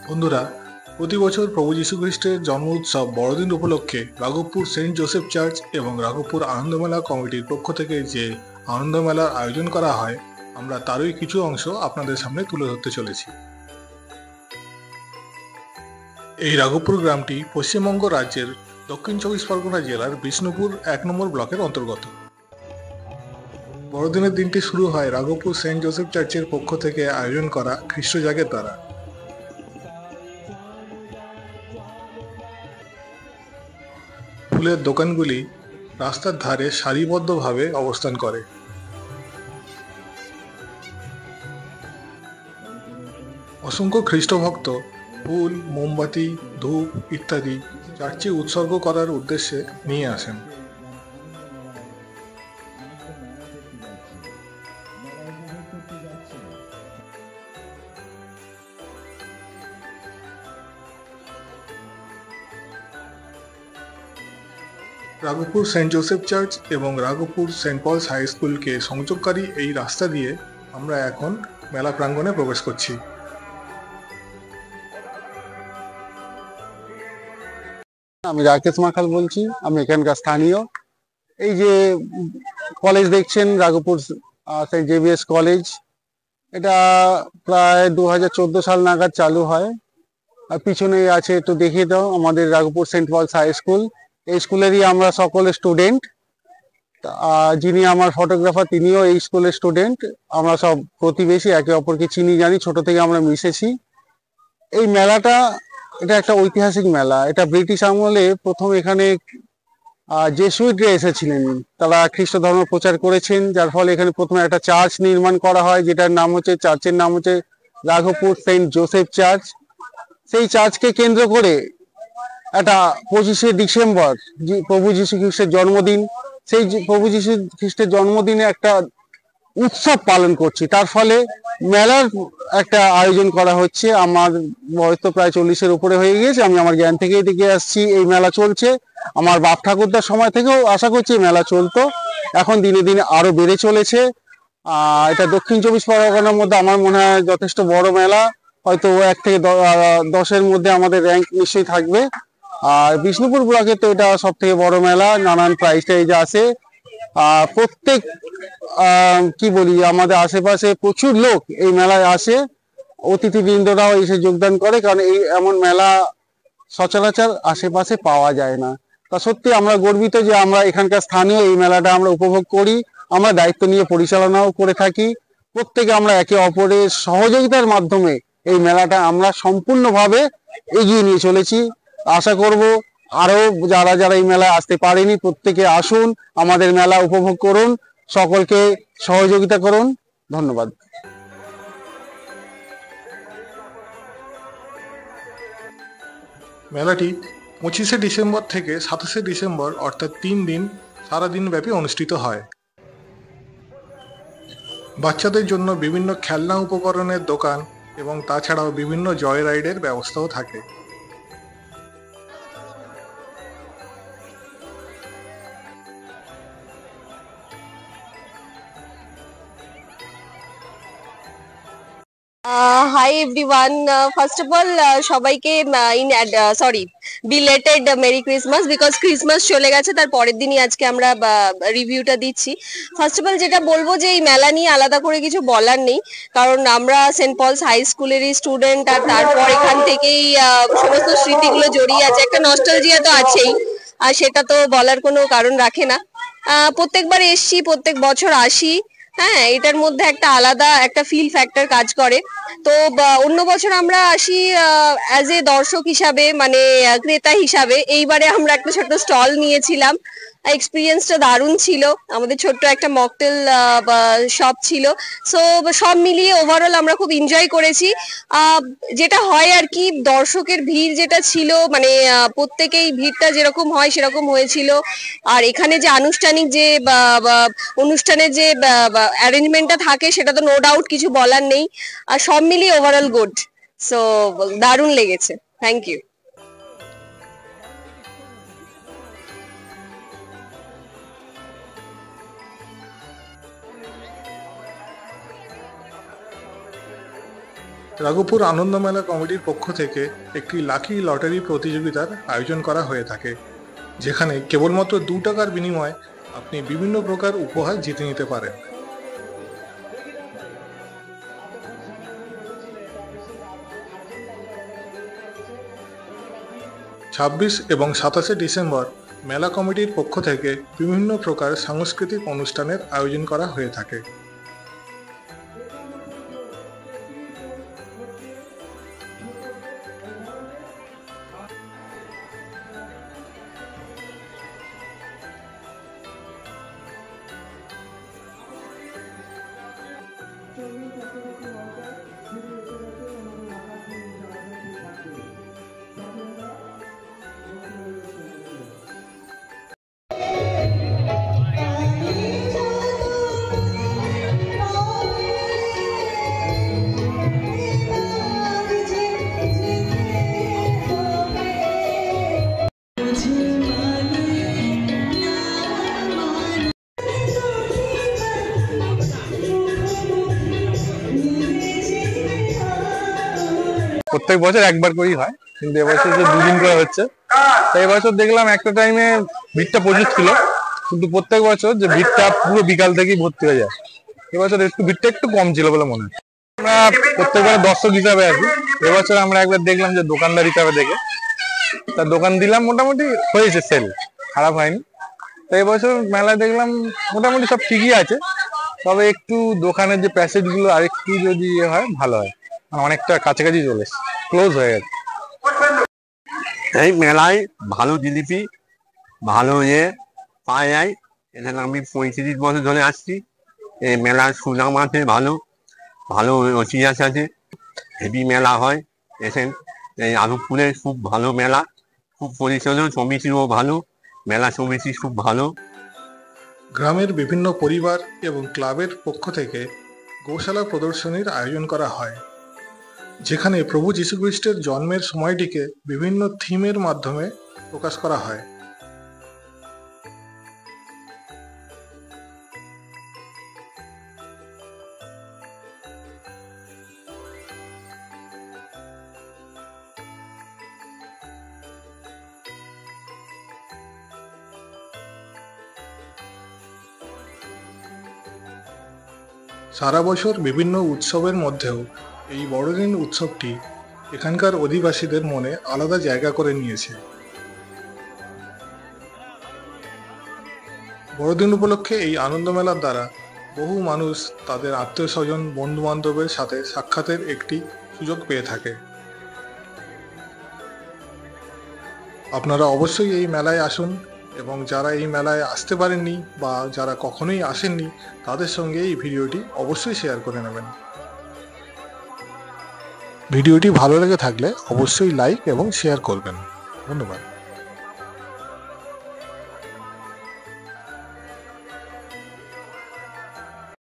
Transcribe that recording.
বন্ধুরা, প্রতি বছর প্রভু যীশু খ্রিস্টের জন্ম উৎসব বড়দিন উপলক্ষে রাঘবপুর সেন্ট জোসেফ চার্চ এবং রাঘবপুর আনন্দমেলা কমিটির পক্ষ থেকে যে আনন্দমেলার আয়োজন করা হয়, আমরা তারই কিছু অংশ আপনাদের সামনে তুলে ধরতে চলেছি। এই রাঘবপুর গ্রামটি পশ্চিমবঙ্গ রাজ্যের দক্ষিণ চব্বিশ পরগনা জেলার বিষ্ণুপুর ১ নম্বর ব্লকের অন্তর্গত। বড়দিনের দিনটি শুরু হয় রাঘবপুর সেন্ট জোসেফ চার্চের পক্ষ থেকে আয়োজন করা খ্রিস্টজাগের দ্বারা। ফুলের দোকানগুলি রাস্তার ধারে সারিবদ্ধভাবে অবস্থান করে। অসংখ্য খ্রিস্টভক্ত ফুল, মোমবাতি, ধূপ ইত্যাদি চার্চে উৎসর্গ করার উদ্দেশ্যে নিয়ে আসেন। রাঘবপুর সেন্ট জোসেফ চার্চ এবং রাঘবপুর সেন্ট পলস হাই স্কুলকে সংযোগকারী এই রাস্তা দিয়ে আমরা এখন মেলা প্রাঙ্গণে প্রবেশ করছি। আমি রাকেশ মাখাল বলছি। আমি এখানকার স্থানীয়। এই যে কলেজ দেখছেন, রাঘবপুর সেন্ট জেভিয়ার্স কলেজ, এটা প্রায় 2014 সাল নাগাদ চালু হয়। আর পিছনে আছে, একটু দেখিয়ে দাও, আমাদের Raghabpur saint Paul's high school. এই স্কুলেরই আমরা সকলে স্টুডেন্ট। যিনি আমার ফটোগ্রাফার তিনিও এই স্কুলের স্টুডেন্ট। আমরা সব প্রতিবেশী, একে অপরকে চিনি জানি, ছোট থেকে আমরা মিশেছি। এই মেলাটা, এটা একটা ঐতিহাসিক মেলা। এটা ব্রিটিশ আমলে প্রথম এখানে জেসুইটরা এসেছিলেন, তারা খ্রিস্ট ধর্ম প্রচার করেছেন, যার ফলে এখানে প্রথমে একটা চার্চ নির্মাণ করা হয়, যেটার নাম হচ্ছে, চার্চের নাম হচ্ছে রাঘবপুর সেন্ট জোসেফ চার্চ। সেই চার্চকে কেন্দ্র করে একটা 25শে ডিসেম্বর প্রভু যীশু খ্রিস্টের জন্মদিন, সেই প্রভু যীশু খ্রিস্টের জন্মদিনে একটা উৎসব পালন করছি। তার ফলে মেলার একটা আয়োজন করা হচ্ছে। আমার বয়স তো প্রায় 40-এর উপরে হয়ে গিয়েছে। আমি আমার জ্ঞান থেকেই দেখে আসছি এই মেলা চলছে। আমার বাপ ঠাকুরদার সময় থেকেও আশা করছি এই মেলা চলতো, এখন দিনে দিনে আরো বেড়ে চলেছে। এটা দক্ষিণ চব্বিশ পরগনার মধ্যে আমার মনে হয় যথেষ্ট বড় মেলা। হয়তো 1 থেকে 10-এর মধ্যে আমাদের র্যাঙ্ক নিশ্চয়ই থাকবে। আর বিষ্ণুপুর ব্লকে তো এটা সব থেকে বড় মেলা, নানান প্রাইজ টাইজ আছে। প্রত্যেক কি বলি, আমাদের আশেপাশে প্রচুর লোক এই মেলায় আসে, অতিথিবৃন্দরাও এসে যোগদান করে, কারণ এই এমন মেলা সচরাচর আশেপাশে পাওয়া যায় না। তা সত্যি আমরা গর্বিত যে আমরা এখানকার স্থানীয়, এই মেলাটা আমরা উপভোগ করি, আমরা দায়িত্ব নিয়ে পরিচালনাও করে থাকি। প্রত্যেকে আমরা একে অপরের সহযোগিতার মাধ্যমে এই মেলাটা আমরা সম্পূর্ণভাবে এগিয়ে নিয়ে চলেছি। আশা করব আরো যারা যারা এই মেলায় আসতে পারেনি, প্রত্যেকে আসুন, আমাদের মেলা উপভোগ করুন, সকলকে সহযোগিতা করুন। ধন্যবাদ। মেলাটি 25শে ডিসেম্বর থেকে 27শে ডিসেম্বর অর্থাৎ 3 দিন সারাদিন ব্যাপী অনুষ্ঠিত হয়। বাচ্চাদের জন্য বিভিন্ন খেলনা উপকরণের দোকান এবং তাছাড়াও বিভিন্ন জয় রাইডের ব্যবস্থাও থাকে। Hi everyone, first of all সবাইকে belated merry Christmas, because Christmas চলে গেছে, তার পরের দিনই আজকে আমরা রিভিউটা দিচ্ছি। ফার্স্ট অফ অল যেটা বলবো যে এই মেলা নিয়ে আলাদা করে কিছু বলার নেই, কারণ আমরা সেন্ট পলস হাই স্কুলেরই স্টুডেন্ট, আর তারপর এখান থেকেই সমস্ত স্মৃতিগুলো জড়িয়ে আছে, একটা নস্টালজিয়া তো আছেই, আর সেটা তো বলার কোনো কারণ রাখে না। প্রত্যেকবার এসছি, প্রত্যেক বছর আসি। হ্যাঁ, এটার মধ্যে একটা আলাদা একটা ফিল ফ্যাক্টর কাজ করে। তো অন্য বছর আমরা আসি অ্যাজ এ দর্শক হিসাবে, মানে ক্রেতা হিসাবে। এইবারে আমরা একটা ছোট্ট স্টল নিয়েছিলাম, এক্সপিরিয়েন্সটা দারুণ ছিল। আমাদের ছোট্ট একটা মকটেল শপ ছিল। সো সব মিলিয়ে ওভারঅল আমরা খুব এনজয় করেছি। যেটা হয় আর কি, দর্শকের ভিড় যেটা ছিল, মানে প্রত্যেকেই ভিড়টা যেরকম হয় সেরকম হয়েছিল। আর এখানে যে আনুষ্ঠানিক যে অনুষ্ঠানের যে অ্যারেঞ্জমেন্টটা থাকে, সেটা তো নো ডাউট কিছু বলার নেই। আর সব মিলিয়ে ওভারঅল গুড। সো দারুণ লেগেছে। Thank you. রাঘবপুর আনন্দ মেলা কমিটির পক্ষ থেকে একটি লাকি লটারি প্রতিযোগিতার আয়োজন করা হয়ে থাকে, যেখানে কেবলমাত্র 2 টাকার বিনিময়ে আপনি বিভিন্ন প্রকার উপহার জিতে নিতে পারেন। 26 এবং 27 ডিসেম্বর মেলা কমিটির পক্ষ থেকে বিভিন্ন প্রকার সাংস্কৃতিক অনুষ্ঠানের আয়োজন করা হয়ে থাকে। প্রত্যেক বছর একবার করেই হয়, কিন্তু এবছর যে 2 দিন করে হচ্ছে। তাই এবছর দেখলাম একটা টাইমে ভিড়টা প্রচুর ছিল, কিন্তু প্রত্যেক বছর যে ভিড়টা পুরো বিকাল থেকেই ভর্তি হয়ে যায়। এবছর ভিড়টা একটু কম ছিল বলে মনে হয়। আমরা প্রত্যেকবার দর্শক হিসাবে আছি, এবছর আমরা একবার দেখলাম যে দোকানদার হিসাবে দেখে তার দোকান দিলাম, মোটামুটি হয়েছে সেল, খারাপ হয়নি। তো এবছর মেলায় দেখলাম মোটামুটি সব ঠিকই আছে, তবে একটু দোকানের যে প্যাসেজ গুলো আর একটু যদি হয় ভালো হয়, অনেকটা কাছাকাছি চলে এসেছে, ক্লোজ হয়ে গেছে। এই মেলায় ভালো জিলিপি ভালো পাওয়া যায়। এখানে আমি 35 বছর ধরে আসছি। এই মেলার সুনাম আছে, ভালো ভালো ঐতিহাস আছে, হেভি মেলা হয়। এখানে এই রাঘবপুরের খুব ভালো মেলা, খুব পরিচালন সমিতিও ভালো, মেলা সমিতি খুব ভালো। গ্রামের বিভিন্ন পরিবার এবং ক্লাবের পক্ষ থেকে গোশালা প্রদর্শনীর আয়োজন করা হয়, যেখানে প্রভু যীশুখ্রিস্টের জন্মের সময়টিকে বিভিন্ন থিমের মাধ্যমে প্রকাশ করা হয়। সারা বছর বিভিন্ন উৎসবের মধ্যেও এই বড়দিন উৎসবটি এখানকার অধিবাসীদের মনে আলাদা জায়গা করে নিয়েছে। বড়দিন উপলক্ষে এই আনন্দ মেলার দ্বারা বহু মানুষ তাদের আত্মীয় স্বজন বন্ধু বান্ধবের সাথে সাক্ষাতের একটি সুযোগ পেয়ে থাকে। আপনারা অবশ্যই এই মেলায় আসুন, এবং যারা এই মেলায় আসতে পারেননি বা যারা কখনোই আসেননি তাদের সঙ্গে এই ভিডিওটি অবশ্যই শেয়ার করে নেবেন। ভিডিওটি ভালো লেগে থাকলে অবশ্যই লাইক এবং শেয়ার করবেন। ধন্যবাদ।